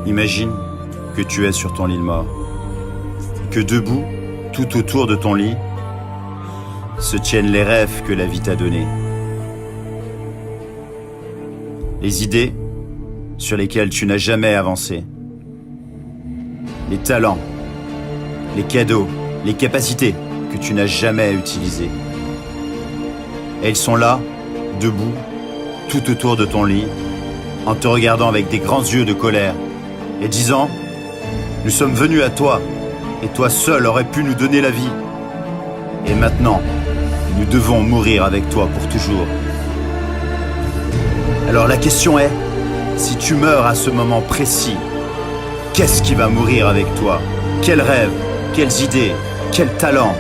Imagine que tu es sur ton lit de mort, que debout, tout autour de ton lit, se tiennent les rêves que la vie t'a donnés. Les idées sur lesquelles tu n'as jamais avancé. Les talents, les cadeaux, les capacités que tu n'as jamais utilisées. Elles sont là, debout, tout autour de ton lit, en te regardant avec des grands yeux de colère et disant « Nous sommes venus à toi, et toi seul aurais pu nous donner la vie. Et maintenant, nous devons mourir avec toi pour toujours. » Alors la question est, si tu meurs à ce moment précis, qu'est-ce qui va mourir avec toi? Quels rêves, quelles idées, quel talent,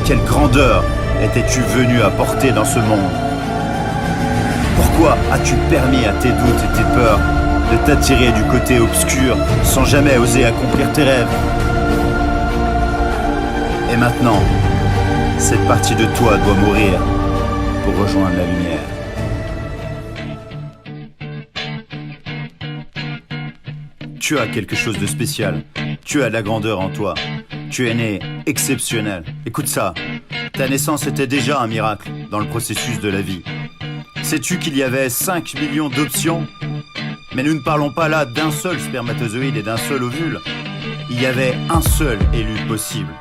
quelle grandeur étais-tu venu apporter dans ce monde? Pourquoi as-tu permis à tes doutes et tes peurs de t'attirer du côté obscur sans jamais oser accomplir tes rêves? Et maintenant, cette partie de toi doit mourir pour rejoindre la lumière. Tu as quelque chose de spécial, tu as de la grandeur en toi, tu es né exceptionnel. Écoute ça, ta naissance était déjà un miracle dans le processus de la vie. Sais-tu qu'il y avait 5 millions d'options? Mais nous ne parlons pas là d'un seul spermatozoïde et d'un seul ovule. Il y avait un seul élu possible.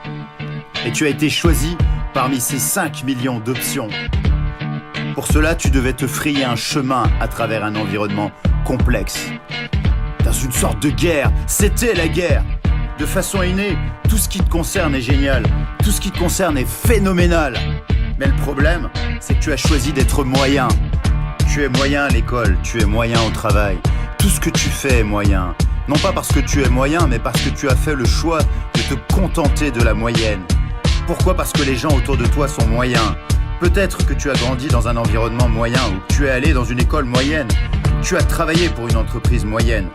Et tu as été choisi parmi ces 5 millions d'options. Pour cela, tu devais te frayer un chemin à travers un environnement complexe. Dans une sorte de guerre, c'était la guerre. De façon innée, tout ce qui te concerne est génial. Tout ce qui te concerne est phénoménal. Mais le problème, c'est que tu as choisi d'être moyen. Tu es moyen à l'école, tu es moyen au travail. Tout ce que tu fais est moyen. Non pas parce que tu es moyen, mais parce que tu as fait le choix de te contenter de la moyenne. Pourquoi? Parce que les gens autour de toi sont moyens. Peut-être que tu as grandi dans un environnement moyen ou que tu es allé dans une école moyenne. Tu as travaillé pour une entreprise moyenne.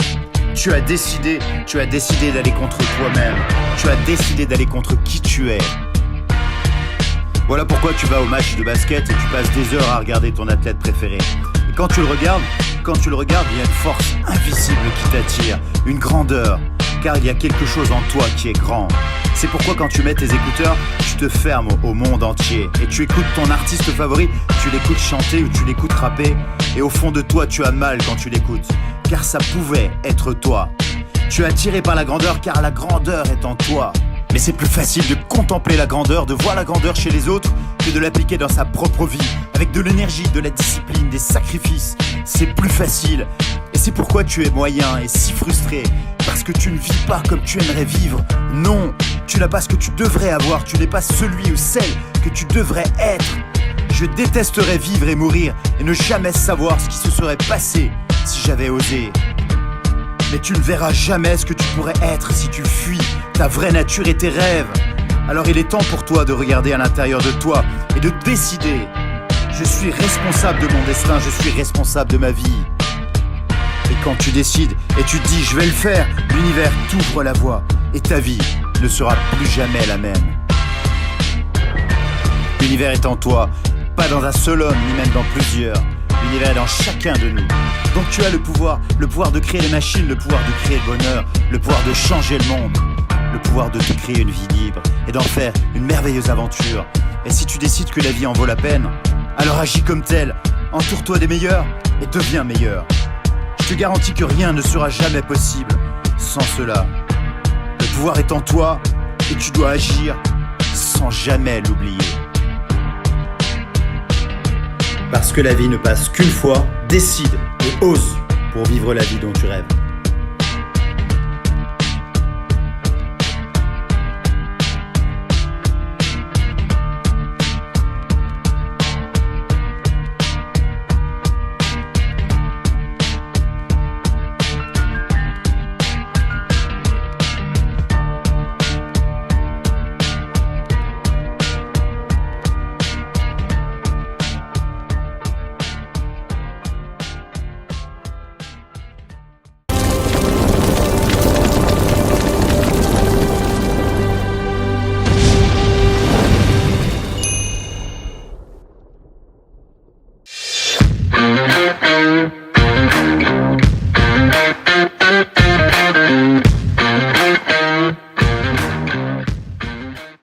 Tu as décidé d'aller contre toi-même. Tu as décidé d'aller contre qui tu es. Voilà pourquoi tu vas au match de basket et tu passes des heures à regarder ton athlète préféré. Et quand tu le regardes, il y a une force invisible qui t'attire, une grandeur, car il y a quelque chose en toi qui est grand. C'est pourquoi quand tu mets tes écouteurs, tu te fermes au monde entier et tu écoutes ton artiste favori, tu l'écoutes chanter ou tu l'écoutes rapper et au fond de toi tu as mal quand tu l'écoutes, car ça pouvait être toi. Tu es attiré par la grandeur car la grandeur est en toi. Mais c'est plus facile de contempler la grandeur, de voir la grandeur chez les autres que de l'appliquer dans sa propre vie, avec de l'énergie, de la discipline, des sacrifices. C'est plus facile. Et c'est pourquoi tu es moyen et si frustré, parce que tu ne vis pas comme tu aimerais vivre. Non, tu n'as pas ce que tu devrais avoir, tu n'es pas celui ou celle que tu devrais être. Je détesterais vivre et mourir et ne jamais savoir ce qui se serait passé si j'avais osé. Mais tu ne verras jamais ce que tu pourrais être si tu fuis ta vraie nature et tes rêves. Alors il est temps pour toi de regarder à l'intérieur de toi et de décider. Je suis responsable de mon destin, je suis responsable de ma vie. Et quand tu décides et tu te dis je vais le faire, l'univers t'ouvre la voie et ta vie ne sera plus jamais la même. L'univers est en toi, pas dans un seul homme ni même dans plusieurs. L'univers est dans chacun de nous. Donc tu as le pouvoir de créer les machines, le pouvoir de créer le bonheur, le pouvoir de changer le monde, le pouvoir de te créer une vie libre et d'en faire une merveilleuse aventure. Et si tu décides que la vie en vaut la peine, alors agis comme tel, entoure-toi des meilleurs et deviens meilleur. Je te garantis que rien ne sera jamais possible sans cela. Le pouvoir est en toi et tu dois agir sans jamais l'oublier. Parce que la vie ne passe qu'une fois, décide et ose pour vivre la vie dont tu rêves.